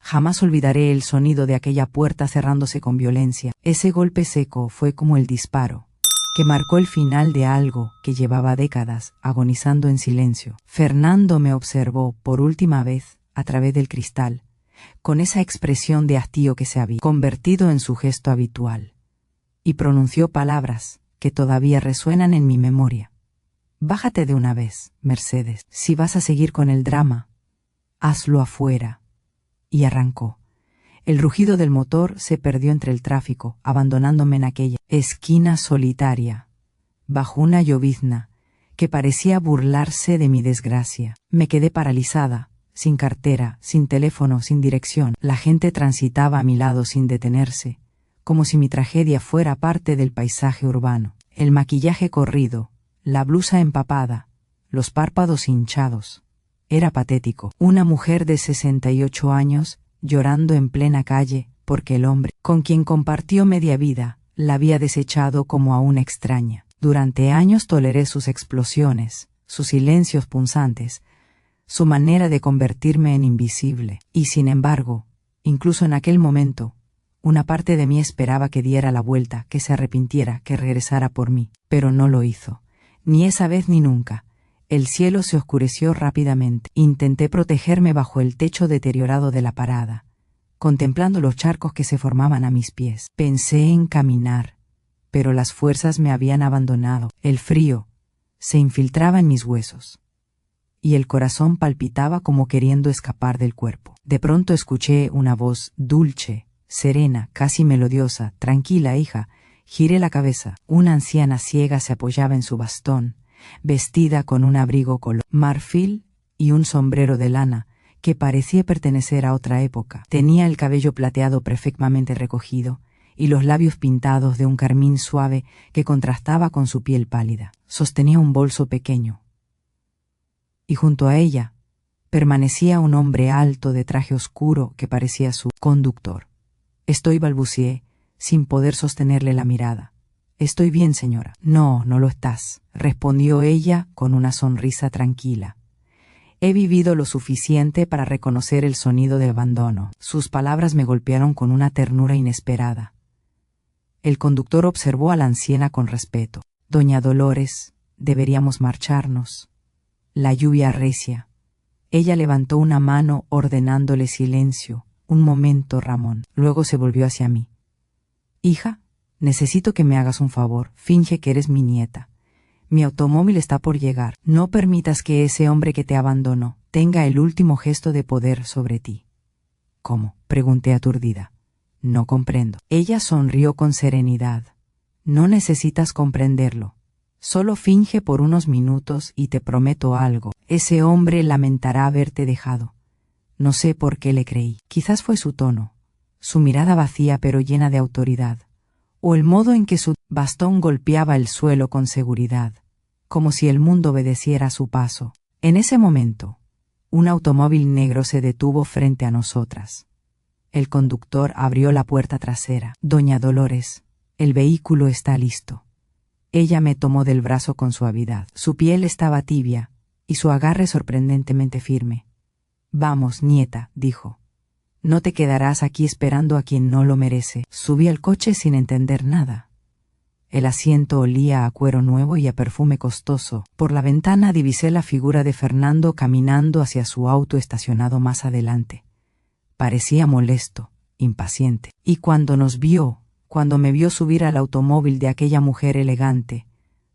Jamás olvidaré el sonido de aquella puerta cerrándose con violencia. Ese golpe seco fue como el disparo que marcó el final de algo que llevaba décadas agonizando en silencio. Fernando me observó por última vez a través del cristal, con esa expresión de hastío que se había convertido en su gesto habitual, y pronunció palabras que todavía resuenan en mi memoria. Bájate de una vez, Mercedes. Si vas a seguir con el drama, hazlo afuera. Y arrancó. El rugido del motor se perdió entre el tráfico, abandonándome en aquella esquina solitaria, bajo una llovizna que parecía burlarse de mi desgracia. Me quedé paralizada, sin cartera, sin teléfono, sin dirección. La gente transitaba a mi lado sin detenerse, como si mi tragedia fuera parte del paisaje urbano. El maquillaje corrido, la blusa empapada, los párpados hinchados. Era patético. Una mujer de 68 años llorando en plena calle porque el hombre con quien compartió media vida la había desechado como a una extraña. Durante años toleré sus explosiones, sus silencios punzantes, su manera de convertirme en invisible. Y sin embargo, incluso en aquel momento, una parte de mí esperaba que diera la vuelta, que se arrepintiera, que regresara por mí. Pero no lo hizo. Ni esa vez ni nunca. El cielo se oscureció rápidamente. Intenté protegerme bajo el techo deteriorado de la parada, contemplando los charcos que se formaban a mis pies. Pensé en caminar, pero las fuerzas me habían abandonado. El frío se infiltraba en mis huesos, y el corazón palpitaba como queriendo escapar del cuerpo. De pronto escuché una voz dulce, serena, casi melodiosa. Tranquila, hija. Giré la cabeza. Una anciana ciega se apoyaba en su bastón, vestida con un abrigo color marfil y un sombrero de lana que parecía pertenecer a otra época. Tenía el cabello plateado perfectamente recogido y los labios pintados de un carmín suave que contrastaba con su piel pálida. Sostenía un bolso pequeño, y junto a ella permanecía un hombre alto de traje oscuro que parecía su conductor. Balbuceé, sin poder sostenerle la mirada. Estoy bien, señora. No, no lo estás, respondió ella con una sonrisa tranquila. He vivido lo suficiente para reconocer el sonido del abandono. Sus palabras me golpearon con una ternura inesperada. El conductor observó a la anciana con respeto. Doña Dolores, deberíamos marcharnos. La lluvia arrecia. Ella levantó una mano ordenándole silencio. Un momento, Ramón. Luego se volvió hacia mí. Hija, necesito que me hagas un favor. Finge que eres mi nieta. Mi automóvil está por llegar. No permitas que ese hombre que te abandonó tenga el último gesto de poder sobre ti. ¿Cómo?, pregunté aturdida. No comprendo. Ella sonrió con serenidad. No necesitas comprenderlo. Solo finge por unos minutos y te prometo algo. Ese hombre lamentará haberte dejado. No sé por qué le creí. Quizás fue su tono, su mirada vacía pero llena de autoridad, o el modo en que su bastón golpeaba el suelo con seguridad, como si el mundo obedeciera a su paso. En ese momento, un automóvil negro se detuvo frente a nosotras. El conductor abrió la puerta trasera. Doña Dolores, el vehículo está listo. Ella me tomó del brazo con suavidad. Su piel estaba tibia y su agarre sorprendentemente firme. Vamos, nieta, dijo. No te quedarás aquí esperando a quien no lo merece. Subí al coche sin entender nada. El asiento olía a cuero nuevo y a perfume costoso. Por la ventana divisé la figura de Fernando caminando hacia su auto estacionado más adelante. Parecía molesto, impaciente. Y cuando me vio subir al automóvil de aquella mujer elegante,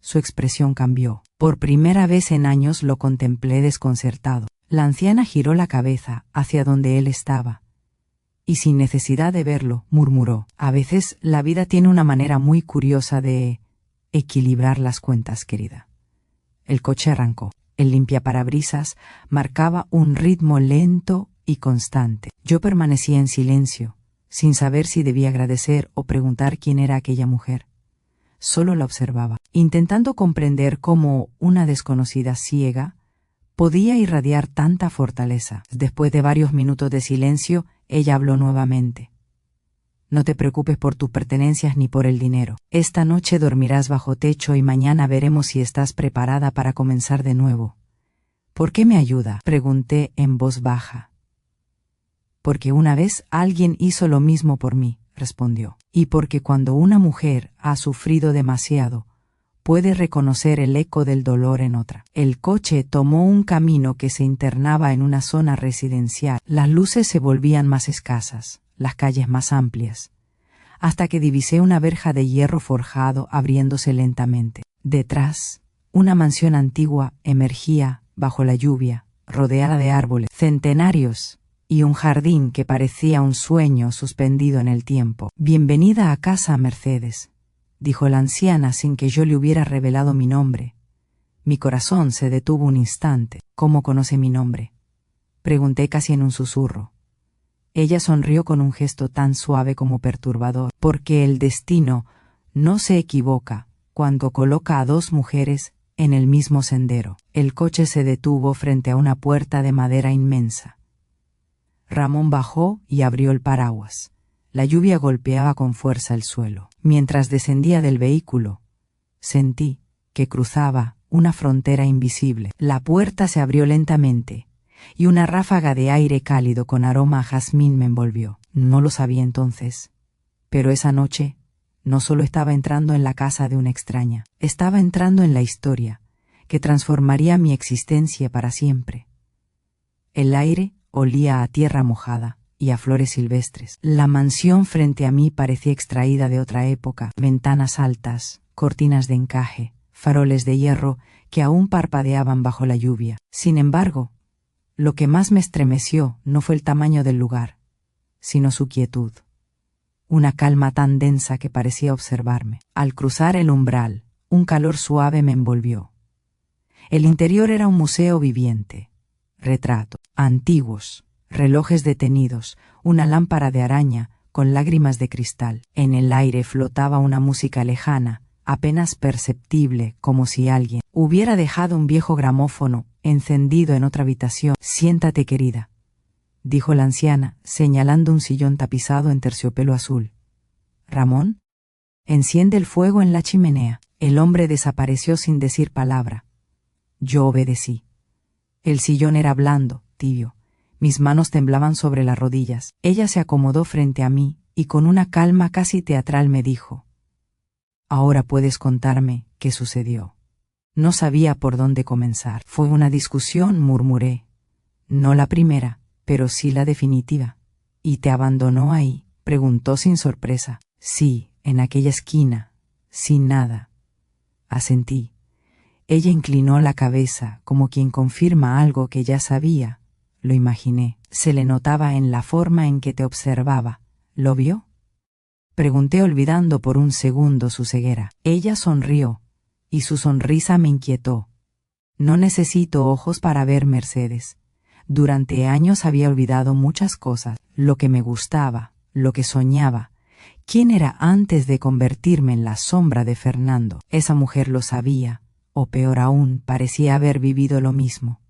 su expresión cambió. Por primera vez en años lo contemplé desconcertado. La anciana giró la cabeza hacia donde él estaba, y sin necesidad de verlo, murmuró: a veces la vida tiene una manera muy curiosa de equilibrar las cuentas, querida. El coche arrancó. El limpiaparabrisas marcaba un ritmo lento y constante. Yo permanecía en silencio, sin saber si debía agradecer o preguntar quién era aquella mujer. Solo la observaba, intentando comprender cómo una desconocida ciega podía irradiar tanta fortaleza. Después de varios minutos de silencio, ella habló nuevamente. No te preocupes por tus pertenencias ni por el dinero. Esta noche dormirás bajo techo y mañana veremos si estás preparada para comenzar de nuevo. ¿Por qué me ayuda?, pregunté en voz baja. Porque una vez alguien hizo lo mismo por mí, respondió. Y porque cuando una mujer ha sufrido demasiado, puede reconocer el eco del dolor en otra. El coche tomó un camino que se internaba en una zona residencial. Las luces se volvían más escasas, las calles más amplias, hasta que divisé una verja de hierro forjado abriéndose lentamente. Detrás, una mansión antigua emergía bajo la lluvia, rodeada de árboles centenarios y un jardín que parecía un sueño suspendido en el tiempo. «Bienvenida a casa, Mercedes», dijo la anciana sin que yo le hubiera revelado mi nombre. Mi corazón se detuvo un instante. «¿Cómo conoce mi nombre?», pregunté casi en un susurro. Ella sonrió con un gesto tan suave como perturbador, porque el destino no se equivoca cuando coloca a dos mujeres en el mismo sendero. El coche se detuvo frente a una puerta de madera inmensa. Ramón bajó y abrió el paraguas. La lluvia golpeaba con fuerza el suelo. Mientras descendía del vehículo, sentí que cruzaba una frontera invisible. La puerta se abrió lentamente y una ráfaga de aire cálido con aroma a jazmín me envolvió. No lo sabía entonces, pero esa noche no solo estaba entrando en la casa de una extraña, estaba entrando en la historia que transformaría mi existencia para siempre. El aire olía a tierra mojada y a flores silvestres. La mansión frente a mí parecía extraída de otra época. Ventanas altas, cortinas de encaje, faroles de hierro que aún parpadeaban bajo la lluvia. Sin embargo, lo que más me estremeció no fue el tamaño del lugar, sino su quietud. Una calma tan densa que parecía observarme. Al cruzar el umbral, un calor suave me envolvió. El interior era un museo viviente. Retratos antiguos, relojes detenidos, una lámpara de araña con lágrimas de cristal. En el aire flotaba una música lejana, apenas perceptible, como si alguien hubiera dejado un viejo gramófono encendido en otra habitación. «Siéntate, querida», dijo la anciana, señalando un sillón tapizado en terciopelo azul. «Ramón, enciende el fuego en la chimenea». El hombre desapareció sin decir palabra. Yo obedecí. El sillón era blando, tibio. Mis manos temblaban sobre las rodillas. Ella se acomodó frente a mí y con una calma casi teatral me dijo: «Ahora puedes contarme qué sucedió». No sabía por dónde comenzar. «Fue una discusión», murmuré. «No la primera, pero sí la definitiva». «¿Y te abandonó ahí?», preguntó sin sorpresa. «Sí, en aquella esquina, sin nada». Asentí. Ella inclinó la cabeza como quien confirma algo que ya sabía. Lo imaginé. Se le notaba en la forma en que te observaba. ¿Lo vio?, pregunté olvidando por un segundo su ceguera. Ella sonrió, y su sonrisa me inquietó. «No necesito ojos para ver, Mercedes. Durante años había olvidado muchas cosas, lo que me gustaba, lo que soñaba. ¿Quién era antes de convertirme en la sombra de Fernando? Esa mujer lo sabía, o peor aún, parecía haber vivido lo mismo».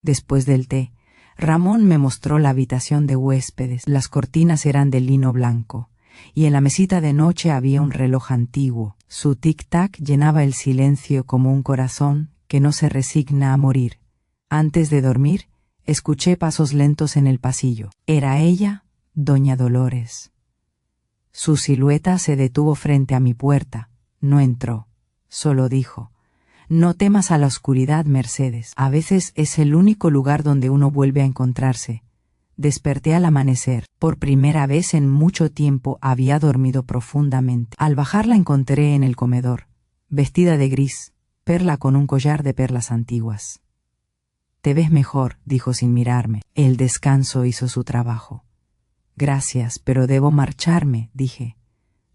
Después del té, Ramón me mostró la habitación de huéspedes. Las cortinas eran de lino blanco, y en la mesita de noche había un reloj antiguo. Su tic-tac llenaba el silencio como un corazón que no se resigna a morir. Antes de dormir, escuché pasos lentos en el pasillo. Era ella, doña Dolores. Su silueta se detuvo frente a mi puerta. No entró, solo dijo: «No temas a la oscuridad, Mercedes. A veces es el único lugar donde uno vuelve a encontrarse». Desperté al amanecer. Por primera vez en mucho tiempo había dormido profundamente. Al bajar la encontré en el comedor, vestida de gris, perla con un collar de perlas antiguas. «Te ves mejor», dijo sin mirarme. El descanso hizo su trabajo. «Gracias, pero debo marcharme», dije.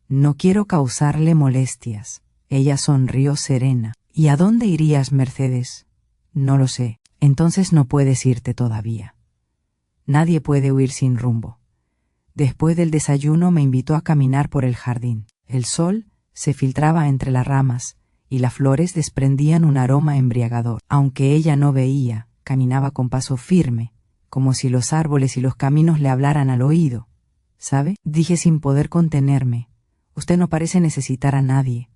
«No quiero causarle molestias». Ella sonrió serena. «¿Y a dónde irías, Mercedes?». «No lo sé». «Entonces no puedes irte todavía. Nadie puede huir sin rumbo». Después del desayuno me invitó a caminar por el jardín. El sol se filtraba entre las ramas y las flores desprendían un aroma embriagador. Aunque ella no veía, caminaba con paso firme, como si los árboles y los caminos le hablaran al oído. «¿Sabe?», dije sin poder contenerme. «Usted no parece necesitar a nadie».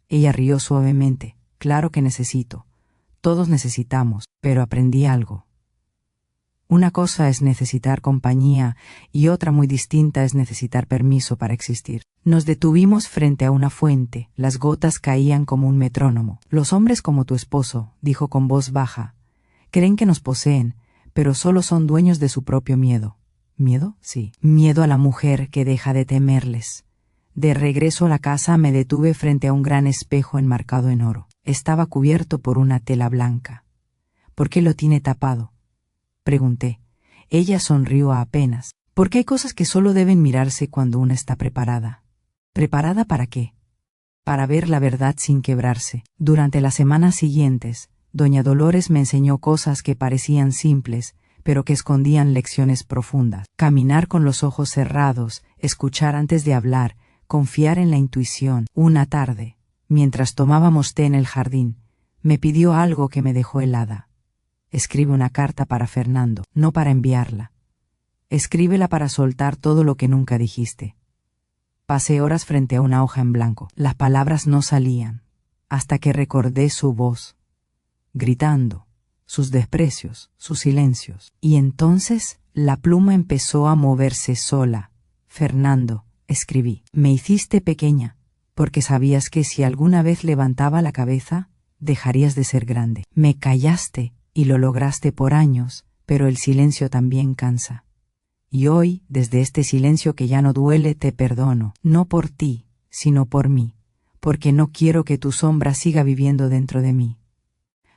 Ella rió suavemente. «Claro que necesito. Todos necesitamos, pero aprendí algo. Una cosa es necesitar compañía y otra muy distinta es necesitar permiso para existir. Nos detuvimos frente a una fuente, las gotas caían como un metrónomo. Los hombres como tu esposo, dijo con voz baja, creen que nos poseen, pero solo son dueños de su propio miedo. ¿Miedo? Sí. Miedo a la mujer que deja de temerles. De regreso a la casa me detuve frente a un gran espejo enmarcado en oro. Estaba cubierto por una tela blanca. ¿Por qué lo tiene tapado?, pregunté. Ella sonrió apenas. Porque hay cosas que solo deben mirarse cuando una está preparada. ¿Preparada para qué? Para ver la verdad sin quebrarse. Durante las semanas siguientes, doña Dolores me enseñó cosas que parecían simples, pero que escondían lecciones profundas. Caminar con los ojos cerrados, escuchar antes de hablar, confiar en la intuición. Una tarde, mientras tomábamos té en el jardín, me pidió algo que me dejó helada. Escribe una carta para Fernando, no para enviarla. Escríbela para soltar todo lo que nunca dijiste. Pasé horas frente a una hoja en blanco. Las palabras no salían, hasta que recordé su voz, gritando, sus desprecios, sus silencios. Y entonces la pluma empezó a moverse sola. Fernando, escribí, me hiciste pequeña, porque sabías que si alguna vez levantaba la cabeza, dejarías de ser grande. Me callaste, y lo lograste por años, pero el silencio también cansa. Y hoy, desde este silencio que ya no duele, te perdono, no por ti, sino por mí, porque no quiero que tu sombra siga viviendo dentro de mí.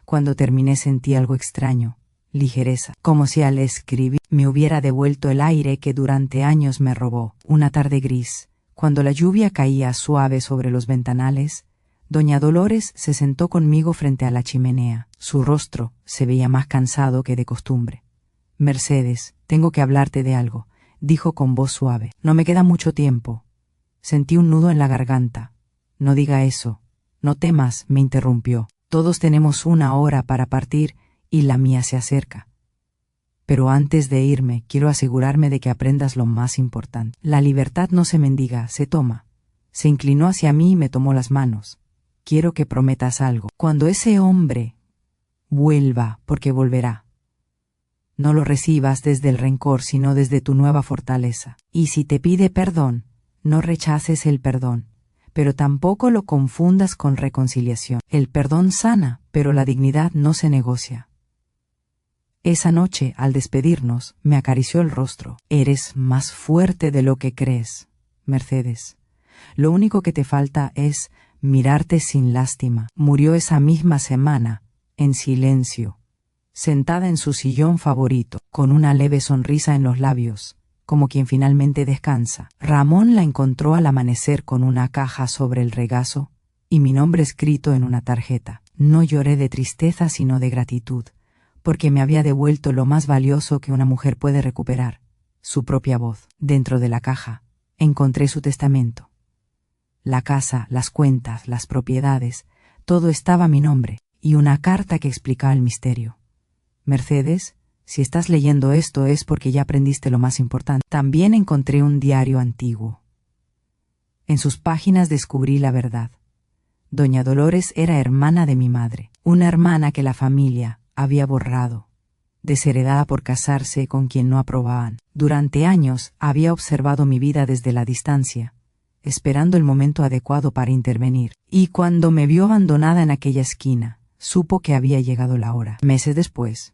Cuando terminé sentí algo extraño, ligereza, como si al escribir me hubiera devuelto el aire que durante años me robó. Una tarde gris, cuando la lluvia caía suave sobre los ventanales, doña Dolores se sentó conmigo frente a la chimenea. Su rostro se veía más cansado que de costumbre. Mercedes, tengo que hablarte de algo, dijo con voz suave. No me queda mucho tiempo. Sentí un nudo en la garganta. No diga eso. No temas, me interrumpió. Todos tenemos una hora para partir y la mía se acerca. Pero antes de irme, quiero asegurarme de que aprendas lo más importante. La libertad no se mendiga, se toma. Se inclinó hacia mí y me tomó las manos. Quiero que prometas algo. Cuando ese hombre vuelva, porque volverá, no lo recibas desde el rencor, sino desde tu nueva fortaleza. Y si te pide perdón, no rechaces el perdón, pero tampoco lo confundas con reconciliación. El perdón sana, pero la dignidad no se negocia. Esa noche, al despedirnos, me acarició el rostro. Eres más fuerte de lo que crees, Mercedes. Lo único que te falta es mirarte sin lástima. Murió esa misma semana, en silencio, sentada en su sillón favorito, con una leve sonrisa en los labios, como quien finalmente descansa. Ramón la encontró al amanecer con una caja sobre el regazo y mi nombre escrito en una tarjeta. No lloré de tristeza sino de gratitud, porque me había devuelto lo más valioso que una mujer puede recuperar, su propia voz. Dentro de la caja encontré su testamento. La casa, las cuentas, las propiedades, todo estaba a mi nombre, y una carta que explicaba el misterio. Mercedes, si estás leyendo esto es porque ya aprendiste lo más importante. También encontré un diario antiguo. En sus páginas descubrí la verdad. Doña Dolores era hermana de mi madre, una hermana que la familia había borrado, desheredada por casarse con quien no aprobaban. Durante años había observado mi vida desde la distancia, esperando el momento adecuado para intervenir, y cuando me vio abandonada en aquella esquina, supo que había llegado la hora. Meses después,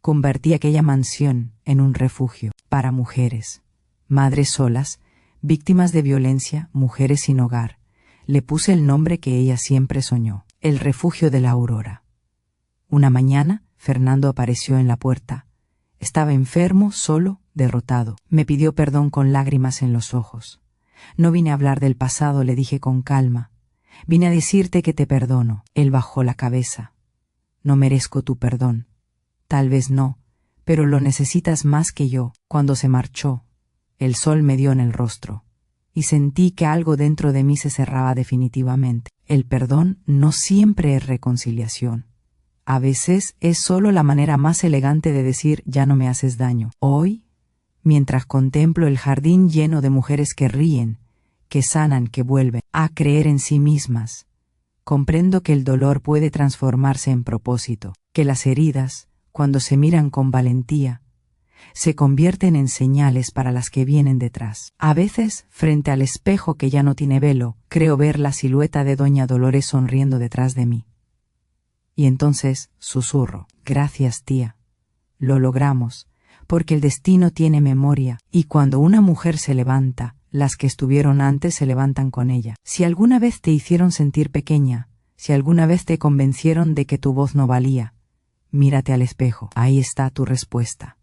convertí aquella mansión en un refugio para mujeres, madres solas, víctimas de violencia, mujeres sin hogar. Le puse el nombre que ella siempre soñó, el refugio de la Aurora. Una mañana, Fernando apareció en la puerta. Estaba enfermo, solo, derrotado. Me pidió perdón con lágrimas en los ojos. No vine a hablar del pasado, le dije con calma. Vine a decirte que te perdono. Él bajó la cabeza. No merezco tu perdón. Tal vez no, pero lo necesitas más que yo. Cuando se marchó, el sol me dio en el rostro, y sentí que algo dentro de mí se cerraba definitivamente. El perdón no siempre es reconciliación. A veces es solo la manera más elegante de decir ya no me haces daño. Hoy, mientras contemplo el jardín lleno de mujeres que ríen, que sanan, que vuelven a creer en sí mismas, comprendo que el dolor puede transformarse en propósito, que las heridas, cuando se miran con valentía, se convierten en señales para las que vienen detrás. A veces, frente al espejo que ya no tiene velo, creo ver la silueta de doña Dolores sonriendo detrás de mí. Y entonces susurro: gracias, tía. Lo logramos, porque el destino tiene memoria, y cuando una mujer se levanta, las que estuvieron antes se levantan con ella. Si alguna vez te hicieron sentir pequeña, si alguna vez te convencieron de que tu voz no valía, mírate al espejo, ahí está tu respuesta.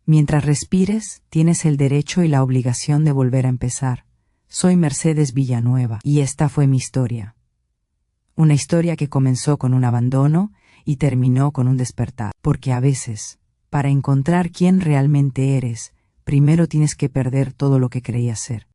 Mientras respires, tienes el derecho y la obligación de volver a empezar. Soy Mercedes Villanueva, y esta fue mi historia. Una historia que comenzó con un abandono y terminó con un despertar, porque a veces, para encontrar quién realmente eres, primero tienes que perder todo lo que creías ser.